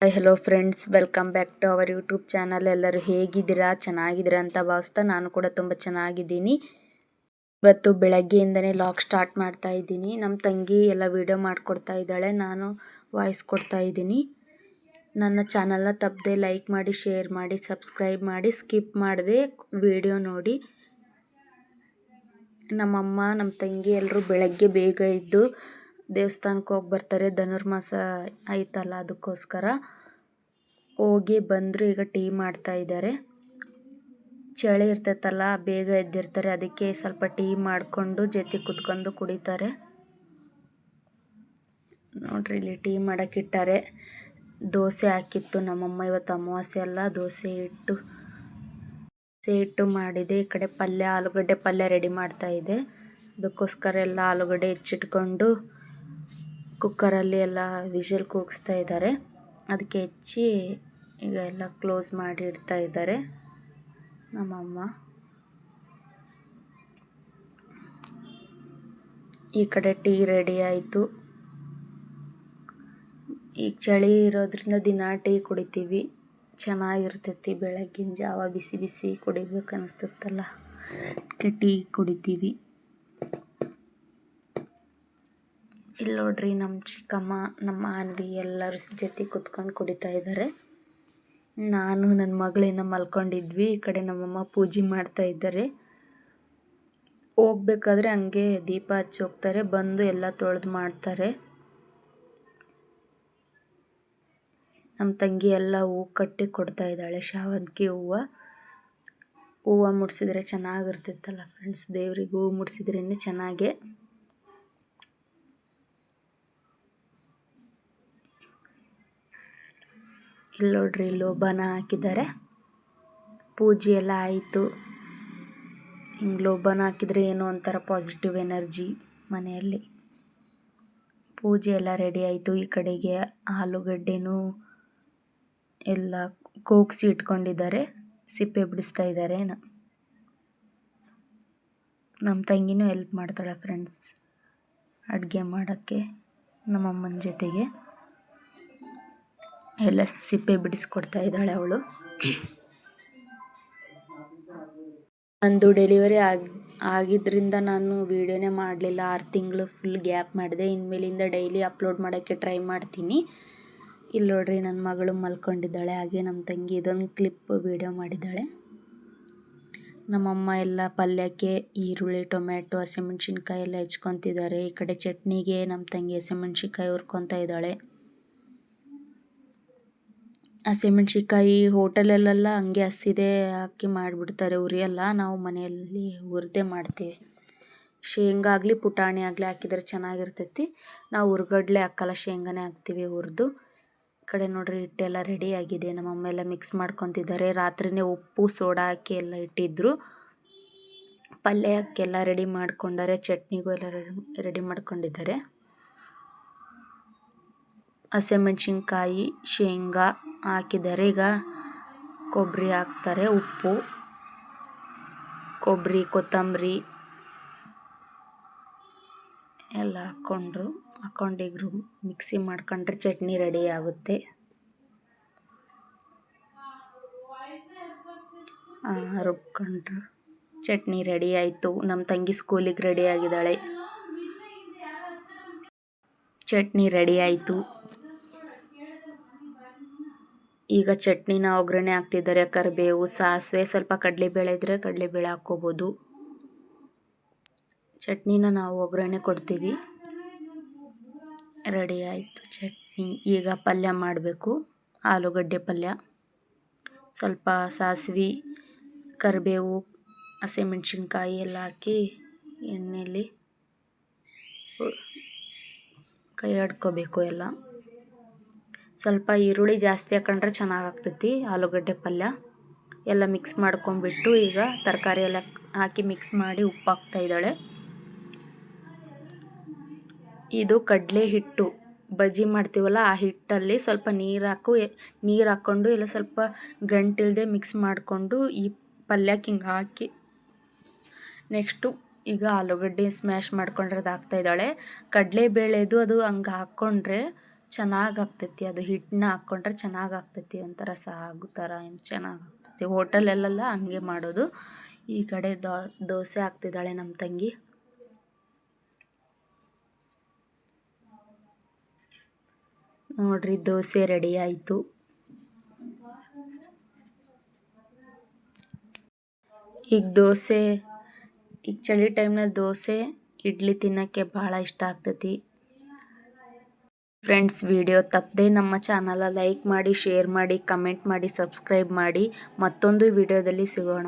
Hi hello friends, welcome back to our YouTube channel. ಎಲ್ಲರೂ ಹೇಗಿದ್ದೀರಾ? ಚೆನ್ನಾಗಿದ್ದೀರಾ ಅಂತ ಭಾವಿಸ್ತಾ ನಾನು ಕೂಡ ತುಂಬ ಚೆನ್ನಾಗಿದ್ದೀನಿ. ಇವತ್ತು ಬೆಳಗ್ಗೆಯಿಂದನೇ ಲಾಗ್ ಸ್ಟಾರ್ಟ್ ಮಾಡ್ತಾ ಇದ್ದೀನಿ. ನಮ್ಮ ತಂಗಿ ಎಲ್ಲ ವಿಡಿಯೋ ಮಾಡಿಕೊಡ್ತಾ ಇದ್ದಾಳೆ, ನಾನು ವಾಯ್ಸ್ ಕೊಡ್ತಾ ಇದ್ದೀನಿ. ನನ್ನ ಚಾನಲ್ನ ತಪ್ಪದೆ ಲೈಕ್ ಮಾಡಿ, ಶೇರ್ ಮಾಡಿ, ಸಬ್ಸ್ಕ್ರೈಬ್ ಮಾಡಿ, ಸ್ಕಿಪ್ ಮಾಡದೆ ವಿಡಿಯೋ ನೋಡಿ. ನಮ್ಮಮ್ಮ ನಮ್ಮ ತಂಗಿ ಎಲ್ಲರೂ ಬೆಳಗ್ಗೆ ಬೇಗ ಇದ್ದು ದೇವಸ್ಥಾನಕ್ಕೆ ಹೋಗಿ ಬರ್ತಾರೆ. ಧನುರ್ಮಾಸ ಆಯ್ತಲ್ಲ, ಅದಕ್ಕೋಸ್ಕರ ಹೋಗಿ ಬಂದರು. ಈಗ ಟೀ ಮಾಡ್ತಾ ಇದ್ದಾರೆ. ಚಳಿ ಇರ್ತೈತಲ್ಲ, ಬೇಗ ಎದ್ದಿರ್ತಾರೆ, ಅದಕ್ಕೆ ಸ್ವಲ್ಪ ಟೀ ಮಾಡಿಕೊಂಡು ಜೊತೆ ಕುತ್ಕೊಂಡು ಕುಡಿತಾರೆ. ನೋಡ್ರಿ, ಇಲ್ಲಿ ಟೀ ಮಾಡೋಕ್ಕಿಟ್ಟಾರೆ. ದೋಸೆ ಹಾಕಿತ್ತು ನಮ್ಮಮ್ಮ. ಇವತ್ತು ಅಮಾವಾಸ್ಯೆ ಅಲ್ಲ, ದೋಸೆ ಇಟ್ಟು ಮಾಡಿದೆ. ಈ ಕಡೆ ಪಲ್ಯ, ಆಲೂಗಡ್ಡೆ ಪಲ್ಯ ರೆಡಿ ಮಾಡ್ತಾ ಇದೆ. ಅದಕ್ಕೋಸ್ಕರ ಎಲ್ಲ ಆಲೂಗಡ್ಡೆ ಹೆಚ್ಚಿಟ್ಕೊಂಡು ಕುಕ್ಕರಲ್ಲಿ ಎಲ್ಲ ವಿಷಲ್ ಕೂಗಿಸ್ತಾ ಇದ್ದಾರೆ. ಅದಕ್ಕೆ ಹೆಚ್ಚಿ ಈಗ ಎಲ್ಲ ಕ್ಲೋಸ್ ಮಾಡಿ ಇಡ್ತಾ ಇದ್ದಾರೆ ನಮ್ಮಮ್ಮ. ಈ ಕಡೆ ಟೀ ರೆಡಿ ಆಯಿತು. ಈಗ ಚಳಿ ಇರೋದ್ರಿಂದ ದಿನ ಟೀ ಕುಡಿತೀವಿ, ಚೆನ್ನಾಗಿರ್ತೈತಿ. ಬೆಳಗ್ಗಿನ ಜಾವ ಬಿಸಿ ಬಿಸಿ ಕುಡಿಬೇಕು ಅನಿಸ್ತತ್ತಲ್ಲ, ಟೀ ಕುಡಿತೀವಿ. ಇಲ್ಲಿ ನೋಡ್ರಿ, ನಮ್ಮ ಚಿಕ್ಕಮ್ಮ, ನಮ್ಮ ಆನ್ವಿ ಎಲ್ಲರ ಜೊತೆ ಕುತ್ಕೊಂಡು ಕುಡಿತಾ ಇದ್ದಾರೆ. ನಾನು ನನ್ನ ಮಗಳೇನ ಮಲ್ಕೊಂಡಿದ್ವಿ. ಈ ಕಡೆ ನಮ್ಮಮ್ಮ ಪೂಜೆ ಮಾಡ್ತಾ ಇದ್ದಾರೆ. ಹೋಗ್ಬೇಕಾದ್ರೆ ಹಂಗೆ ದೀಪ ಹಚ್ಚಿ ಹೋಗ್ತಾರೆ, ಬಂದು ಎಲ್ಲ ತೊಳೆದು ಮಾಡ್ತಾರೆ. ನಮ್ಮ ತಂಗಿ ಎಲ್ಲ ಹೂ ಕಟ್ಟಿ ಕೊಡ್ತಾ ಇದ್ದಾಳೆ, ಶಾವಂತಿಗೆ ಹೂವು ಮುಡಿಸಿದ್ರೆ ಚೆನ್ನಾಗಿರ್ತೈತಲ್ಲ ಫ್ರೆಂಡ್ಸ್. ದೇವ್ರಿಗೆ ಹೂವು ಮುಡಿಸಿದ್ರೇ ಚೆನ್ನಾಗೆ. ಇಲ್ಲಿ ನೋಡ್ರಿ, ಲೋಬಾನ ಹಾಕಿದ್ದಾರೆ. ಪೂಜೆ ಎಲ್ಲ ಆಯಿತು. ಹಿಂಗೆ ಲೋಬಾನ ಹಾಕಿದರೆ ಏನೋ ಒಂಥರ ಪಾಸಿಟಿವ್ ಎನರ್ಜಿ ಮನೆಯಲ್ಲಿ. ಪೂಜೆ ಎಲ್ಲ ರೆಡಿ ಆಯಿತು. ಈ ಕಡೆಗೆ ಆಲೂಗಡ್ಡೆನೂ ಎಲ್ಲ ಕೂಗಿಸಿ ಇಟ್ಕೊಂಡಿದ್ದಾರೆ, ಸಿಪ್ಪೆ ಬಿಡಿಸ್ತಾ ಇದ್ದಾರೆ. ನಮ್ಮ ತಂಗಿನೂ ಹೆಲ್ಪ್ ಮಾಡ್ತಾಳೆ ಫ್ರೆಂಡ್ಸ್ ಅಡುಗೆ ಮಾಡೋಕ್ಕೆ. ನಮ್ಮಮ್ಮನ ಜೊತೆಗೆ ಎಲ್ಲ ಸಿಪ್ಪೆ ಬಿಡಿಸ್ಕೊಡ್ತಾ ಇದ್ದಾಳೆ ಅವಳು. ನಂದು ಡೆಲಿವರಿ ಆಗಿದ್ದರಿಂದ ನಾನು ವೀಡಿಯೋನೇ ಮಾಡಲಿಲ್ಲ. 6 ತಿಂಗಳು ಫುಲ್ ಗ್ಯಾಪ್ ಮಾಡಿದೆ. ಇನ್ಮೇಲಿಂದ ಡೈಲಿ ಅಪ್ಲೋಡ್ ಮಾಡೋಕ್ಕೆ ಟ್ರೈ ಮಾಡ್ತೀನಿ. ಇಲ್ಲಿ ನೋಡ್ರಿ, ನನ್ನ ಮಗಳು ಮಲ್ಕೊಂಡಿದ್ದಾಳೆ. ಹಾಗೆ ನಮ್ಮ ತಂಗಿ ಇದೊಂದು ಕ್ಲಿಪ್ ವೀಡಿಯೋ ಮಾಡಿದ್ದಾಳೆ. ನಮ್ಮಮ್ಮ ಎಲ್ಲ ಪಲ್ಯಕ್ಕೆ ಈರುಳ್ಳಿ, ಟೊಮ್ಯಾಟೊ, ಹಸಿಮೆಣ್ಸಿನ್ಕಾಯಿ ಎಲ್ಲ ಹೆಚ್ಕೊತಿದ್ದಾರೆ. ಈ ಕಡೆ ಚಟ್ನಿಗೆ ನಮ್ಮ ತಂಗಿ ಹಸಿಮೆಣ್ಸಿನ್ಕಾಯಿ ಹುರ್ಕೊತಾ ಇದ್ದಾಳೆ. ಹಸಿಮೆಣ್ಸಿನ್ಕಾಯಿ ಹೋಟೆಲಲ್ಲೆಲ್ಲ ಹಂಗೆ ಹಸಿದೆ ಹಾಕಿ ಮಾಡಿಬಿಡ್ತಾರೆ, ಉರಿಯಲ್ಲ. ನಾವು ಮನೆಯಲ್ಲಿ ಹುರಿದೇ ಮಾಡ್ತೀವಿ. ಶೇಂಗಾ ಆಗಲಿ ಪುಟಾಣಿ ಆಗಲಿ ಹಾಕಿದರೆ ಚೆನ್ನಾಗಿರ್ತೈತಿ. ನಾವು ಹುರ್ಗಡ್ಲೆ ಹಾಕಲ್ಲ, ಶೇಂಗಾನೇ ಹಾಕ್ತೀವಿ ಹುರಿದು. ಈ ಕಡೆ ನೋಡ್ರಿ, ಹಿಟ್ಟೆಲ್ಲ ರೆಡಿ ಆಗಿದೆ. ನಮ್ಮಮ್ಮ ಎಲ್ಲ ಮಿಕ್ಸ್ ಮಾಡ್ಕೊತಿದ್ದಾರೆ. ರಾತ್ರಿನೇ ಉಪ್ಪು ಸೋಡಾ ಹಾಕಿ ಎಲ್ಲ ಇಟ್ಟಿದ್ರು. ಪಲ್ಯಕ್ಕೆಲ್ಲ ರೆಡಿ ಮಾಡ್ಕೊಂಡಾರೆ. ಚಟ್ನಿಗೂ ಎಲ್ಲ ರೆಡಿ ಮಾಡ್ಕೊಂಡಿದ್ದಾರೆ. ಹಸಿಮೆಣ್ಸಿನ್ಕಾಯಿ, ಶೇಂಗಾ ಹಾಕಿದ್ದಾರೆ. ಈಗ ಕೊಬ್ಬರಿ ಹಾಕ್ತಾರೆ, ಉಪ್ಪು, ಕೊಬ್ಬರಿ, ಕೊತ್ತಂಬರಿ ಎಲ್ಲ ಹಾಕ್ಕೊಂಡು ಮಿಕ್ಸಿ ಮಾಡ್ಕೊಂಡ್ರೆ ಚಟ್ನಿ ರೆಡಿ ಆಗುತ್ತೆ. ರುಬ್ಕೊಂಡ್ರು ಚಟ್ನಿ ರೆಡಿ ಆಯಿತು. ನಮ್ಮ ತಂಗಿ ಸ್ಕೂಲಿಗೆ ರೆಡಿ ಆಗಿದ್ದಾಳೆ. ಚಟ್ನಿ ರೆಡಿ ಆಯಿತು. ಈಗ ಚಟ್ನಿನ ಒಗ್ಗರಣೆ ಹಾಕ್ತಿದ್ದಾರೆ. ಕರಿಬೇವು, ಸಾಸಿವೆ, ಸ್ವಲ್ಪ ಕಡಲೆಬೇಳೆ ಇದ್ದರೆ ಕಡಲೆಬೇಳೆ ಹಾಕ್ಕೋಬೋದು. ಚಟ್ನಿನ ನಾವು ಒಗ್ಗರಣೆ ಕೊಡ್ತೀವಿ. ರೆಡಿ ಆಯಿತು ಚಟ್ನಿ. ಈಗ ಪಲ್ಯ ಮಾಡಬೇಕು, ಆಲೂಗಡ್ಡೆ ಪಲ್ಯ. ಸ್ವಲ್ಪ ಸಾಸಿವೆ, ಕರಿಬೇವು, ಹಸಿಮೆಣ್ಸಿನ್ಕಾಯಿ ಎಲ್ಲ ಹಾಕಿ ಎಣ್ಣೆಯಲ್ಲಿ ಕೈ ಆಡ್ಕೋಬೇಕು ಎಲ್ಲ. ಸ್ವಲ್ಪ ಈರುಳ್ಳಿ ಜಾಸ್ತಿ ಹಾಕೊಂಡ್ರೆ ಚೆನ್ನಾಗಾಗ್ತೈತಿ ಆಲೂಗಡ್ಡೆ ಪಲ್ಯ. ಎಲ್ಲ ಮಿಕ್ಸ್ ಮಾಡ್ಕೊಂಡ್ಬಿಟ್ಟು ಈಗ ತರಕಾರಿ ಎಲ್ಲ ಹಾಕಿ ಮಿಕ್ಸ್ ಮಾಡಿ ಉಪ್ಪು ಹಾಕ್ತಾ ಇದ್ದಾಳೆ. ಇದು ಕಡಲೆ ಹಿಟ್ಟು, ಬಜ್ಜಿ ಮಾಡ್ತೀವಲ್ಲ ಆ ಹಿಟ್ಟಲ್ಲಿ ಸ್ವಲ್ಪ ನೀರು ಹಾಕ್ಕೊಂಡು ಎಲ್ಲ ಸ್ವಲ್ಪ ಗಂಟಿಲ್ಲದೆ ಮಿಕ್ಸ್ ಮಾಡಿಕೊಂಡು ಈ ಪಲ್ಯಕ್ಕೆ ಹಿಂಗೆ ಹಾಕಿ ನೆಕ್ಸ್ಟು ಈಗ ಆಲೂಗಡ್ಡೆ ಸ್ಮ್ಯಾಶ್ ಮಾಡ್ಕೊಂಡಿರೋದು ಹಾಕ್ತಾ ಇದ್ದಾಳೆ. ಕಡಲೆಬೇಳೆದು ಅದು ಹಂಗೆ ಹಾಕ್ಕೊಂಡ್ರೆ ಚೆನ್ನಾಗಿ ಆಗ್ತೈತಿ. ಅದು ಹಿಟ್ಟನ್ನ ಹಾಕ್ಕೊಂಡ್ರೆ ಚೆನ್ನಾಗಿ ಆಗ್ತೈತಿ. ಒಂಥರ ಸಾಗು ಥರ ಏನು ಚೆನ್ನಾಗಿ ಆಗ್ತೈತಿ. ಹೋಟೆಲಲ್ಲೆಲ್ಲ ಹಂಗೆ ಮಾಡೋದು. ಈ ಕಡೆ ದೋಸೆ ಹಾಕ್ತಿದ್ದಾಳೆ ನಮ್ಮ ತಂಗಿ. ನೋಡ್ರಿ ದೋಸೆ ರೆಡಿ ಆಯಿತು. ಈಗ ಚಳಿ ಟೈಮ್ನಲ್ಲಿ ದೋಸೆ ಇಡ್ಲಿ ತಿನ್ನೋಕ್ಕೆ ಭಾಳ ಇಷ್ಟ ಆಗ್ತೈತಿ. ಫ್ರೆಂಡ್ಸ್, ವಿಡಿಯೋ ತಪ್ಪದೆ ನಮ್ಮ ಚಾನಲ ಲೈಕ್ ಮಾಡಿ, ಶೇರ್ ಮಾಡಿ, ಕಮೆಂಟ್ ಮಾಡಿ, ಸಬ್ಸ್ಕ್ರೈಬ್ ಮಾಡಿ. ಮತ್ತೊಂದು ವಿಡಿಯೋದಲ್ಲಿ ಸಿಗೋಣ.